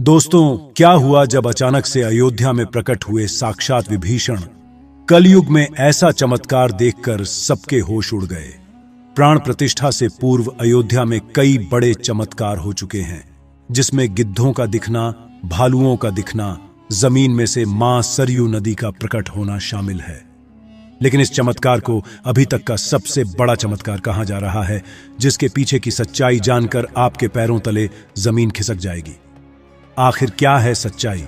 दोस्तों, क्या हुआ जब अचानक से अयोध्या में प्रकट हुए साक्षात विभीषण। कलयुग में ऐसा चमत्कार देखकर सबके होश उड़ गए। प्राण प्रतिष्ठा से पूर्व अयोध्या में कई बड़े चमत्कार हो चुके हैं, जिसमें गिद्धों का दिखना, भालुओं का दिखना, जमीन में से मां सरयू नदी का प्रकट होना शामिल है। लेकिन इस चमत्कार को अभी तक का सबसे बड़ा चमत्कार कहा जा रहा है, जिसके पीछे की सच्चाई जानकर आपके पैरों तले जमीन खिसक जाएगी। आखिर क्या है सच्चाई?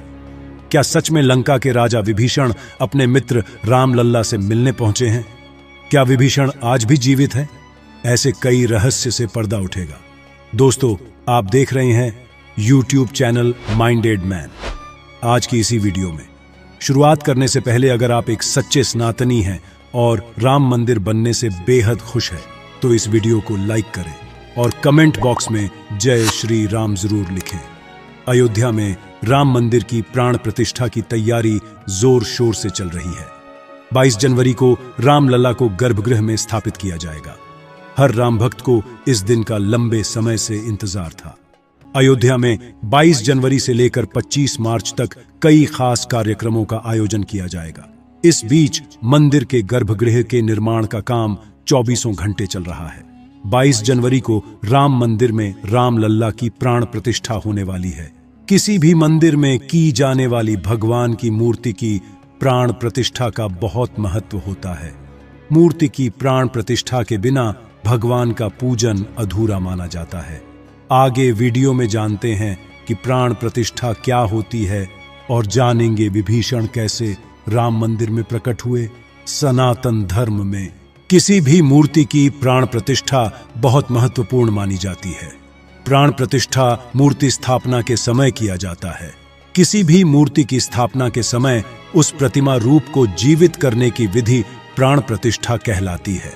क्या सच में लंका के राजा विभीषण अपने मित्र राम लल्ला से मिलने पहुंचे हैं? क्या विभीषण आज भी जीवित है? ऐसे कई रहस्य से पर्दा उठेगा। दोस्तों, आप देख रहे हैं YouTube चैनल माइंडेड मैन। आज की इसी वीडियो में शुरुआत करने से पहले अगर आप एक सच्चे सनातनी हैं और राम मंदिर बनने से बेहद खुश हैं, तो इस वीडियो को लाइक करें और कमेंट बॉक्स में जय श्री राम जरूर लिखें। अयोध्या में राम मंदिर की प्राण प्रतिष्ठा की तैयारी जोर शोर से चल रही है। 22 जनवरी को राम लल्ला को गर्भगृह में स्थापित किया जाएगा। हर राम भक्त को इस दिन का लंबे समय से इंतजार था। अयोध्या में 22 जनवरी से लेकर 25 मार्च तक कई खास कार्यक्रमों का आयोजन किया जाएगा। इस बीच मंदिर के गर्भगृह के निर्माण का काम 24 घंटे चल रहा है। 22 जनवरी को राम मंदिर में राम लल्ला की प्राण प्रतिष्ठा होने वाली है। किसी भी मंदिर में की जाने वाली भगवान की मूर्ति की प्राण प्रतिष्ठा का बहुत महत्व होता है। मूर्ति की प्राण प्रतिष्ठा के बिना भगवान का पूजन अधूरा माना जाता है। आगे वीडियो में जानते हैं कि प्राण प्रतिष्ठा क्या होती है और जानेंगे विभीषण कैसे राम मंदिर में प्रकट हुए। सनातन धर्म में किसी भी मूर्ति की प्राण प्रतिष्ठा बहुत महत्वपूर्ण मानी जाती है। प्राण प्रतिष्ठा मूर्ति स्थापना के समय किया जाता है। किसी भी मूर्ति की स्थापना के समय उस प्रतिमा रूप को जीवित करने की विधि प्राण प्रतिष्ठा कहलाती है।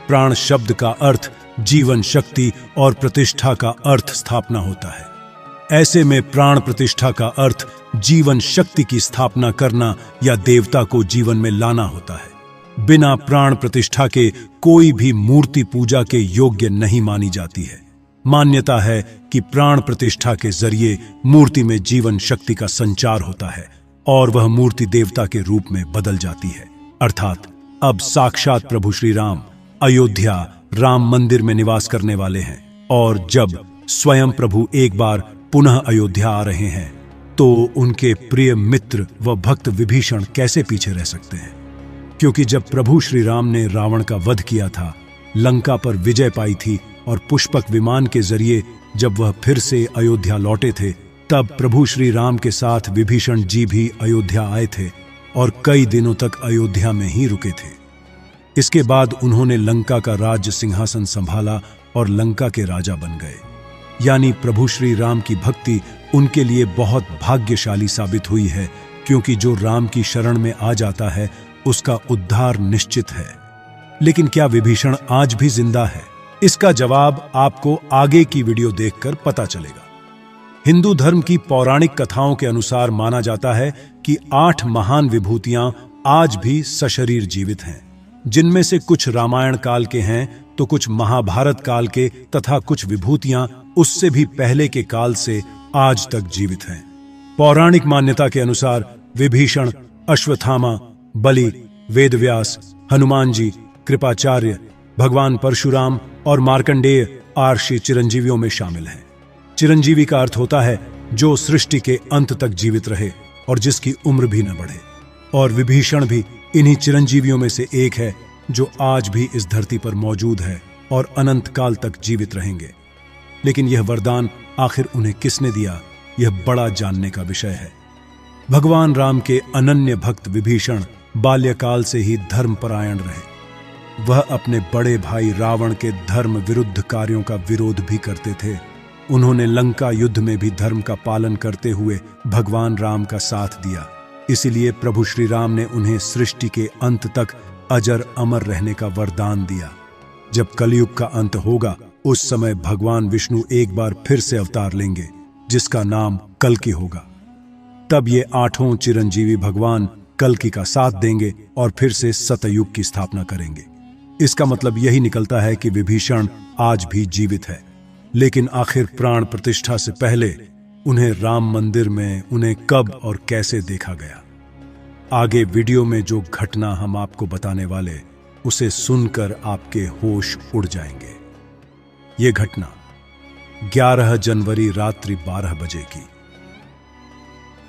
प्राण शब्द का अर्थ जीवन शक्ति और प्रतिष्ठा का अर्थ स्थापना होता है। ऐसे में प्राण प्रतिष्ठा का अर्थ जीवन शक्ति की स्थापना करना या देवता को जीवन में लाना होता है। बिना प्राण प्रतिष्ठा के कोई भी मूर्ति पूजा के योग्य नहीं मानी जाती है। मान्यता है कि प्राण प्रतिष्ठा के जरिए मूर्ति में जीवन शक्ति का संचार होता है और वह मूर्ति देवता के रूप में बदल जाती है। अर्थात अब साक्षात प्रभु श्री राम अयोध्या राम मंदिर में निवास करने वाले हैं, और जब स्वयं प्रभु एक बार पुनः अयोध्या आ रहे हैं, तो उनके प्रिय मित्र व भक्त विभीषण कैसे पीछे रह सकते हैं? क्योंकि जब प्रभु श्री राम ने रावण का वध किया था, लंका पर विजय पाई थी और पुष्पक विमान के जरिए जब वह फिर से अयोध्या लौटे थे, तब प्रभु श्री राम के साथ विभीषण जी भी अयोध्या आए थे और कई दिनों तक अयोध्या में ही रुके थे। इसके बाद उन्होंने लंका का राज्य सिंहासन संभाला और लंका के राजा बन गए। यानी प्रभु श्री राम की भक्ति उनके लिए बहुत भाग्यशाली साबित हुई है, क्योंकि जो राम की शरण में आ जाता है उसका उद्धार निश्चित है। लेकिन क्या विभीषण आज भी जिंदा है? इसका जवाब आपको आगे की वीडियो देखकर पता चलेगा। हिंदू धर्म की पौराणिक कथाओं के अनुसार माना जाता है कि 8 महान विभूतियां आज भी सशरीर जीवित हैं, जिनमें से कुछ रामायण काल के हैं तो कुछ महाभारत काल के, तथा कुछ विभूतियां उससे भी पहले के काल से आज तक जीवित हैं। पौराणिक मान्यता के अनुसार विभीषण, अश्वत्थामा, बलि, वेदव्यास, हनुमान जी, कृपाचार्य, भगवान परशुराम और मार्कंडेय आर्षि चिरंजीवियों में शामिल हैं। चिरंजीवी का अर्थ होता है जो सृष्टि के अंत तक जीवित रहे और जिसकी उम्र भी न बढ़े, और विभीषण भी इन्हीं चिरंजीवियों में से एक है जो आज भी इस धरती पर मौजूद है और अनंत काल तक जीवित रहेंगे। लेकिन यह वरदान आखिर उन्हें किसने दिया, यह बड़ा जानने का विषय है। भगवान राम के अनन्य भक्त विभीषण बाल्यकाल से ही धर्मपरायण रहे। वह अपने बड़े भाई रावण के धर्म विरुद्ध कार्यों का विरोध भी करते थे। उन्होंने लंका युद्ध में भी धर्म का पालन करते हुए भगवान राम का साथ दिया। इसीलिए प्रभु श्री राम ने उन्हें सृष्टि के अंत तक अजर अमर रहने का वरदान दिया। जब कलयुग का अंत होगा, उस समय भगवान विष्णु एक बार फिर से अवतार लेंगे, जिसका नाम कल्कि होगा। तब ये 8 चिरंजीवी भगवान कल्कि का साथ देंगे और फिर से सतयुग की स्थापना करेंगे। इसका मतलब यही निकलता है कि विभीषण आज भी जीवित है। लेकिन आखिर प्राण प्रतिष्ठा से पहले उन्हें राम मंदिर में उन्हें कब और कैसे देखा गया। आगे वीडियो में जो घटना हम आपको बताने वाले, उसे सुनकर आपके होश उड़ जाएंगे। ये घटना 11 जनवरी रात्रि 12 बजे की।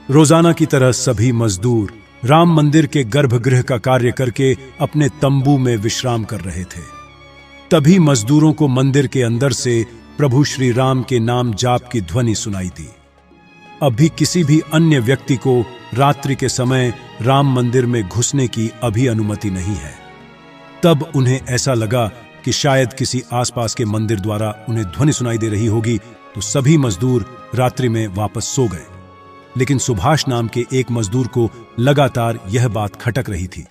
रोजाना की तरह सभी मजदूर राम मंदिर के गर्भगृह का कार्य करके अपने तंबू में विश्राम कर रहे थे। तभी मजदूरों को मंदिर के अंदर से प्रभु श्री राम के नाम जाप की ध्वनि सुनाई दी। अभी किसी भी अन्य व्यक्ति को रात्रि के समय राम मंदिर में घुसने की अभी अनुमति नहीं है। तब उन्हें ऐसा लगा कि शायद किसी आसपास के मंदिर द्वारा उन्हें ध्वनि सुनाई दे रही होगी, तो सभी मजदूर रात्रि में वापस सो गए। लेकिन सुभाष नाम के एक मजदूर को लगातार यह बात खटक रही थी।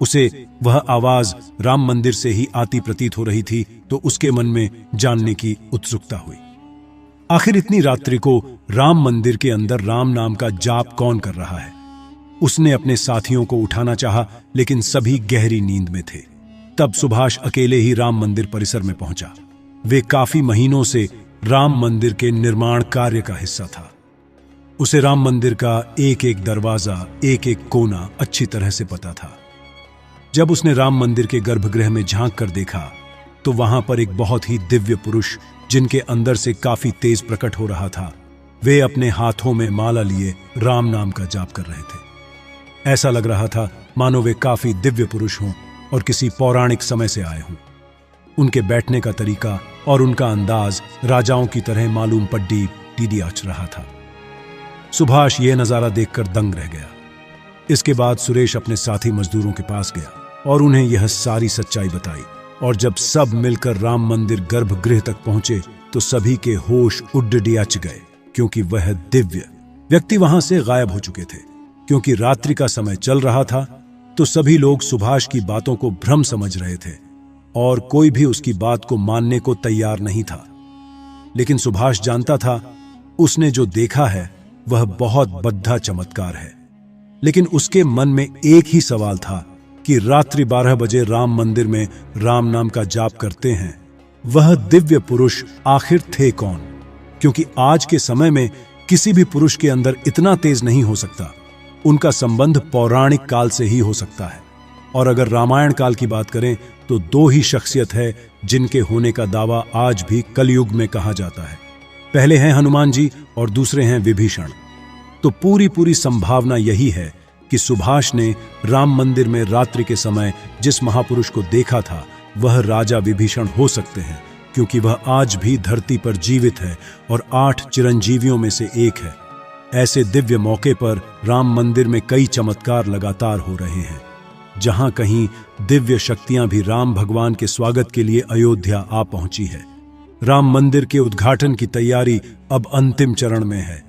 उसे वह आवाज राम मंदिर से ही आती प्रतीत हो रही थी, तो उसके मन में जानने की उत्सुकता हुई। आखिर इतनी रात्रि को राम मंदिर के अंदर राम नाम का जाप कौन कर रहा है। उसने अपने साथियों को उठाना चाहा, लेकिन सभी गहरी नींद में थे। तब सुभाष अकेले ही राम मंदिर परिसर में पहुंचा। वे काफी महीनों से राम मंदिर के निर्माण कार्य का हिस्सा था। उसे राम मंदिर का एक एक दरवाजा, एक एक कोना अच्छी तरह से पता था। जब उसने राम मंदिर के गर्भगृह में झांक कर देखा, तो वहां पर एक बहुत ही दिव्य पुरुष, जिनके अंदर से काफी तेज प्रकट हो रहा था, वे अपने हाथों में माला लिए राम नाम का जाप कर रहे थे। ऐसा लग रहा था मानो वे काफी दिव्य पुरुष हों और किसी पौराणिक समय से आए हों। उनके बैठने का तरीका और उनका अंदाज राजाओं की तरह मालूम पड्डी टीडी आच रहा था। सुभाष यह नजारा देखकर दंग रह गया। इसके बाद सुरेश अपने साथी मजदूरों के पास गया और उन्हें यह सारी सच्चाई बताई। और जब सब मिलकर राम मंदिर गर्भगृह तक पहुंचे, तो सभी के होश उड्डडियाच गए, क्योंकि वह दिव्य व्यक्ति वहां से गायब हो चुके थे। क्योंकि रात्रि का समय चल रहा था, तो सभी लोग सुभाष की बातों को भ्रम समझ रहे थे और कोई भी उसकी बात को मानने को तैयार नहीं था। लेकिन सुभाष जानता था, उसने जो देखा है वह बहुत बद्धा चमत्कार है। लेकिन उसके मन में एक ही सवाल था कि रात्रि 12 बजे राम मंदिर में राम नाम का जाप करते हैं, वह दिव्य पुरुष आखिर थे कौन? क्योंकि आज के समय में किसी भी पुरुष के अंदर इतना तेज नहीं हो सकता। उनका संबंध पौराणिक काल से ही हो सकता है। और अगर रामायण काल की बात करें, तो 2 ही शख्सियत है जिनके होने का दावा आज भी कलयुग में कहा जाता है। पहले हैं हनुमान जी और दूसरे हैं विभीषण। तो पूरी संभावना यही है कि सुभाष ने राम मंदिर में रात्रि के समय जिस महापुरुष को देखा था, वह राजा विभीषण हो सकते हैं, क्योंकि वह आज भी धरती पर जीवित है और 8 चिरंजीवियों में से एक है। ऐसे दिव्य मौके पर राम मंदिर में कई चमत्कार लगातार हो रहे हैं। जहां कहीं दिव्य शक्तियां भी राम भगवान के स्वागत के लिए अयोध्या आ पहुंची है। राम मंदिर के उद्घाटन की तैयारी अब अंतिम चरण में है।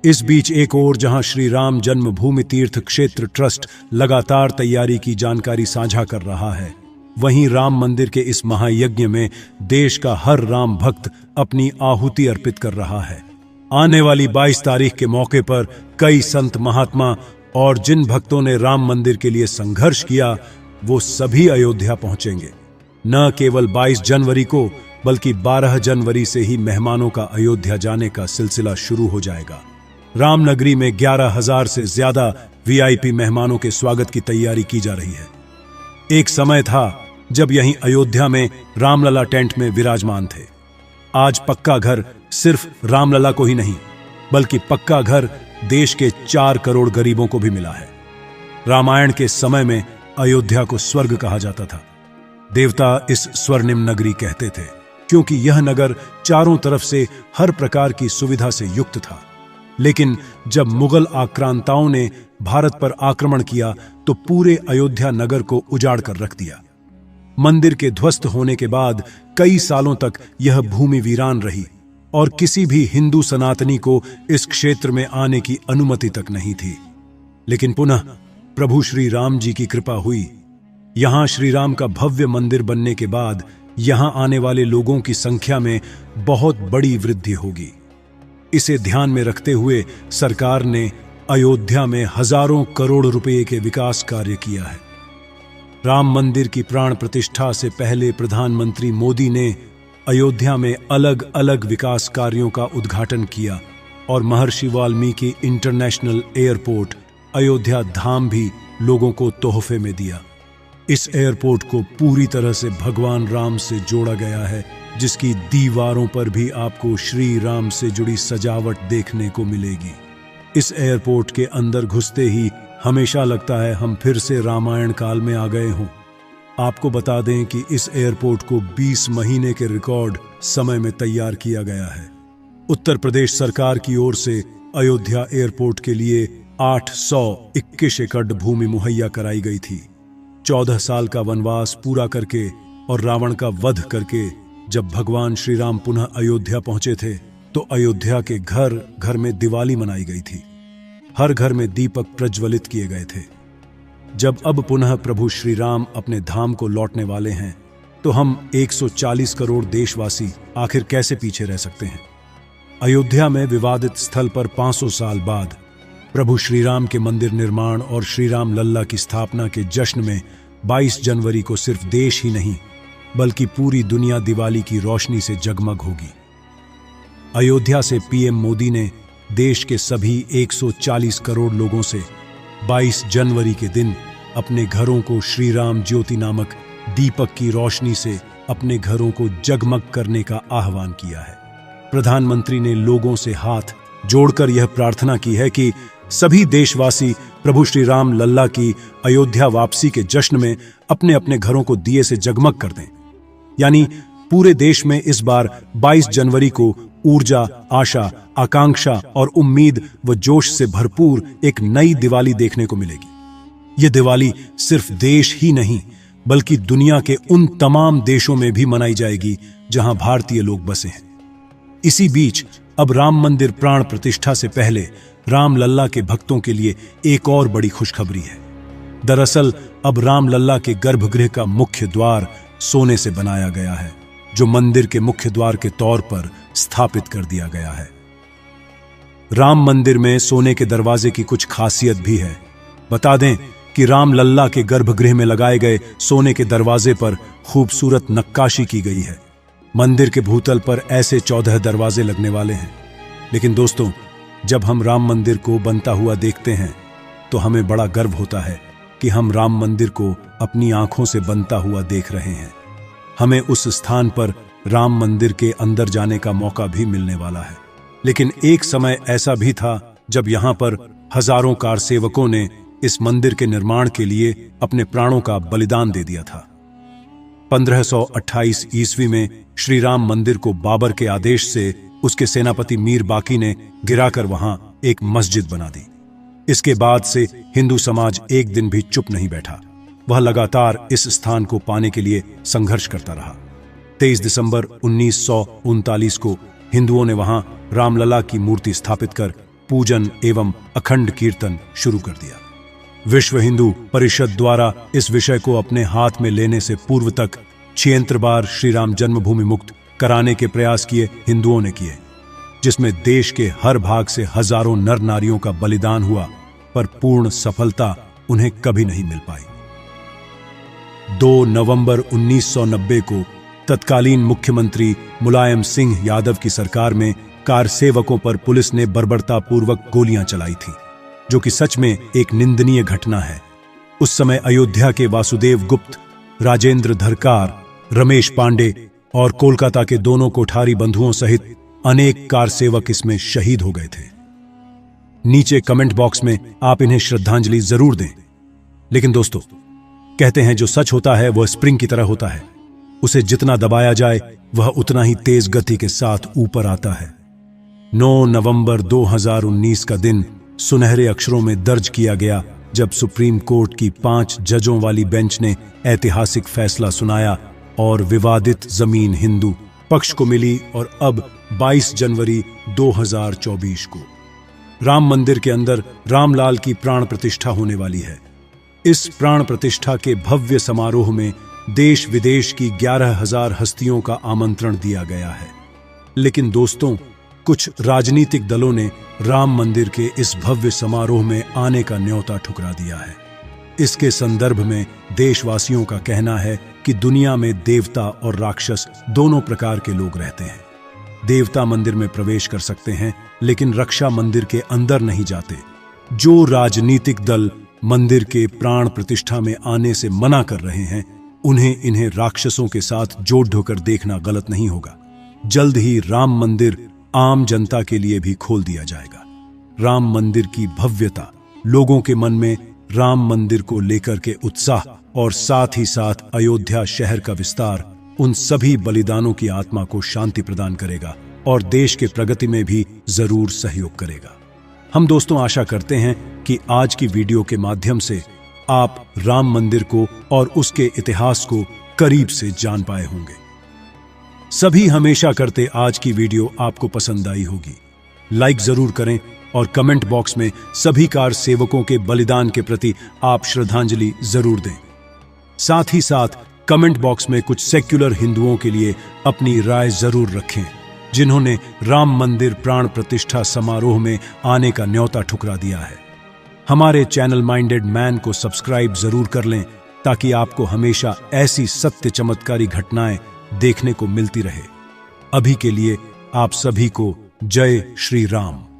इस बीच एक ओर जहां श्री राम जन्मभूमि तीर्थ क्षेत्र ट्रस्ट लगातार तैयारी की जानकारी साझा कर रहा है, वहीं राम मंदिर के इस महायज्ञ में देश का हर राम भक्त अपनी आहुति अर्पित कर रहा है। आने वाली 22 तारीख के मौके पर कई संत महात्मा और जिन भक्तों ने राम मंदिर के लिए संघर्ष किया, वो सभी अयोध्या पहुंचेंगे। न केवल 22 जनवरी को, बल्कि 12 जनवरी से ही मेहमानों का अयोध्या जाने का सिलसिला शुरू हो जाएगा। रामनगरी में 11,000 से ज्यादा वीआईपी मेहमानों के स्वागत की तैयारी की जा रही है। एक समय था जब यहीं अयोध्या में रामलला टेंट में विराजमान थे। आज पक्का घर सिर्फ रामलला को ही नहीं, बल्कि पक्का घर देश के 4 करोड़ गरीबों को भी मिला है। रामायण के समय में अयोध्या को स्वर्ग कहा जाता था। देवता इस स्वर्णिम नगरी कहते थे, क्योंकि यह नगर चारों तरफ से हर प्रकार की सुविधा से युक्त था। लेकिन जब मुगल आक्रांताओं ने भारत पर आक्रमण किया, तो पूरे अयोध्या नगर को उजाड़ कर रख दिया। मंदिर के ध्वस्त होने के बाद कई सालों तक यह भूमि वीरान रही और किसी भी हिंदू सनातनी को इस क्षेत्र में आने की अनुमति तक नहीं थी। लेकिन पुनः प्रभु श्री राम जी की कृपा हुई। यहां श्री राम का भव्य मंदिर बनने के बाद यहां आने वाले लोगों की संख्या में बहुत बड़ी वृद्धि होगी। इसे ध्यान में रखते हुए सरकार ने अयोध्या में हजारों करोड़ रुपए के विकास कार्य किया है। राम मंदिर की प्राण प्रतिष्ठा से पहले प्रधानमंत्री मोदी ने अयोध्या में अलग अलग विकास कार्यों का उद्घाटन किया और महर्षि वाल्मीकि इंटरनेशनल एयरपोर्ट अयोध्या धाम भी लोगों को तोहफे में दिया। इस एयरपोर्ट को पूरी तरह से भगवान राम से जोड़ा गया है, जिसकी दीवारों पर भी आपको श्री राम से जुड़ी सजावट देखने को मिलेगी। इस एयरपोर्ट के अंदर घुसते ही हमेशा लगता है हम फिर से रामायण काल में आ गए हों। आपको बता दें कि इस एयरपोर्ट को 20 महीने के रिकॉर्ड समय में तैयार किया गया है। उत्तर प्रदेश सरकार की ओर से अयोध्या एयरपोर्ट के लिए 821 एकड़ भूमि मुहैया कराई गई थी। 14 साल का वनवास पूरा करके और रावण का वध करके जब भगवान श्री राम पुनः अयोध्या पहुंचे थे तो अयोध्या के घर घर में दिवाली मनाई गई थी। हर घर में दीपक प्रज्वलित किए गए थे। जब अब पुनः प्रभु श्री राम अपने धाम को लौटने वाले हैं तो हम 140 करोड़ देशवासी आखिर कैसे पीछे रह सकते हैं। अयोध्या में विवादित स्थल पर 500 साल बाद प्रभु श्री राम के मंदिर निर्माण और श्री राम लल्ला की स्थापना के जश्न में 22 जनवरी को सिर्फ देश ही नहीं बल्कि पूरी दुनिया दिवाली की रोशनी से जगमग होगी। अयोध्या से पीएम मोदी ने देश के सभी 140 करोड़ लोगों से 22 जनवरी के दिन अपने घरों को श्री राम ज्योति नामक दीपक की रोशनी से अपने घरों को जगमग करने का आह्वान किया है। प्रधानमंत्री ने लोगों से हाथ जोड़कर यह प्रार्थना की है कि सभी देशवासी प्रभु श्री राम लल्ला की अयोध्या वापसी के जश्न में अपने अपने घरों को दिए से जगमग कर दें। यानी पूरे देश में इस बार 22 जनवरी को ऊर्जा, आशा, आकांक्षा और उम्मीद व जोश से भरपूर एक नई दिवाली देखने को मिलेगी। यह दिवाली सिर्फ देश ही नहीं बल्कि दुनिया के उन तमाम देशों में भी मनाई जाएगी जहां भारतीय लोग बसे हैं। इसी बीच अब राम मंदिर प्राण प्रतिष्ठा से पहले राम लल्ला के भक्तों के लिए एक और बड़ी खुशखबरी है। दरअसल अब राम लल्ला के गर्भगृह का मुख्य द्वार सोने से बनाया गया है, जो मंदिर के मुख्य द्वार के तौर पर स्थापित कर दिया गया है। राम मंदिर में सोने के दरवाजे की कुछ खासियत भी है। बता दें कि राम लल्ला के गर्भगृह में लगाए गए सोने के दरवाजे पर खूबसूरत नक्काशी की गई है। मंदिर के भूतल पर ऐसे 14 दरवाजे लगने वाले हैं। लेकिन दोस्तों, जब हम राम मंदिर को बनता हुआ देखते हैं तो हमें बड़ा गर्व होता है कि हम राम मंदिर को अपनी आंखों से बनता हुआ देख रहे हैं। हमें उस स्थान पर राम मंदिर के अंदर जाने का मौका भी मिलने वाला है। लेकिन एक समय ऐसा भी था जब यहां पर हजारों कार सेवकों ने इस मंदिर के निर्माण के लिए अपने प्राणों का बलिदान दे दिया था। 1528 ईस्वी में श्री राम मंदिर को बाबर के आदेश से उसके सेनापति मीर बाकी ने गिराकर वहां एक मस्जिद बना दी। इसके बाद से हिंदू समाज एक दिन भी चुप नहीं बैठा। वह लगातार इस स्थान को पाने के लिए संघर्ष करता रहा। 23 दिसंबर 1939 को हिंदुओं ने वहां रामलला की मूर्ति स्थापित कर पूजन एवं अखंड कीर्तन शुरू कर दिया। विश्व हिंदू परिषद द्वारा इस विषय को अपने हाथ में लेने से पूर्व तक 76 बार श्री राम जन्मभूमि मुक्त कराने के प्रयास किए हिंदुओं ने किए, जिसमें देश के हर भाग से हजारों नर नारियों का बलिदान हुआ, पर पूर्ण सफलता उन्हें कभी नहीं मिल पाई। 2 नवंबर 1990 को तत्कालीन मुख्यमंत्री मुलायम सिंह यादव की सरकार में कार सेवकों पर पुलिस ने बर्बरतापूर्वक गोलियां चलाई थी, जो कि सच में एक निंदनीय घटना है। उस समय अयोध्या के वासुदेव गुप्त, राजेंद्र धरकार, रमेश पांडे और कोलकाता के दोनों कोठारी बंधुओं सहित अनेक कार सेवक इसमें शहीद हो गए थे। नीचे कमेंट बॉक्स में आप इन्हें श्रद्धांजलि जरूर दें। लेकिन दोस्तों, कहते हैं जो सच होता है वह स्प्रिंग की तरह होता है, उसे जितना दबाया जाए वह उतना ही तेज गति के साथ ऊपर आता है। 9 नवंबर 2019 का दिन सुनहरे अक्षरों में दर्ज किया गया जब सुप्रीम कोर्ट की 5 जजों वाली बेंच ने ऐतिहासिक फैसला सुनाया और विवादित जमीन हिंदू पक्ष को मिली। और अब 22 जनवरी 2024 को राम मंदिर के अंदर रामलाल की प्राण प्रतिष्ठा होने वाली है। इस प्राण प्रतिष्ठा के भव्य समारोह में देश विदेश की 11,000 हस्तियों का आमंत्रण दिया गया है। लेकिन दोस्तों, कुछ राजनीतिक दलों ने राम मंदिर के इस भव्य समारोह में आने का न्योता ठुकरा दिया है। इसके संदर्भ में देशवासियों का कहना है कि दुनिया में देवता और राक्षस दोनों प्रकार के लोग रहते हैं। देवता मंदिर में प्रवेश कर सकते हैं, लेकिन रक्षा मंदिर के अंदर नहीं जाते। जो राजनीतिक दल मंदिर के प्राण प्रतिष्ठा में आने से मना कर रहे हैं, उन्हें इन्हें राक्षसों के साथ जोड़ ढोकर देखना गलत नहीं होगा। जल्द ही राम मंदिर आम जनता के लिए भी खोल दिया जाएगा। राम मंदिर की भव्यता, लोगों के मन में राम मंदिर को लेकर के उत्साह और साथ ही साथ अयोध्या शहर का विस्तार उन सभी बलिदानों की आत्मा को शांति प्रदान करेगा और देश के प्रगति में भी जरूर सहयोग करेगा। हम दोस्तों आशा करते हैं कि आज की वीडियो के माध्यम से आप राम मंदिर को और उसके इतिहास को करीब से जान पाए होंगे। सभी हमेशा करते आज की वीडियो आपको पसंद आई होगी। लाइक जरूर करें और कमेंट बॉक्स में सभी कार सेवकों के बलिदान के प्रति आप श्रद्धांजलि जरूर दें। साथ ही साथ कमेंट बॉक्स में कुछ सेक्युलर हिंदुओं के लिए अपनी राय जरूर रखें, जिन्होंने राम मंदिर प्राण प्रतिष्ठा समारोह में आने का न्योता ठुकरा दिया है। हमारे चैनल माइंडेड मैन को सब्सक्राइब जरूर कर लें, ताकि आपको हमेशा ऐसी सत्य चमत्कारी घटनाएं देखने को मिलती रहे। अभी के लिए आप सभी को जय श्री राम।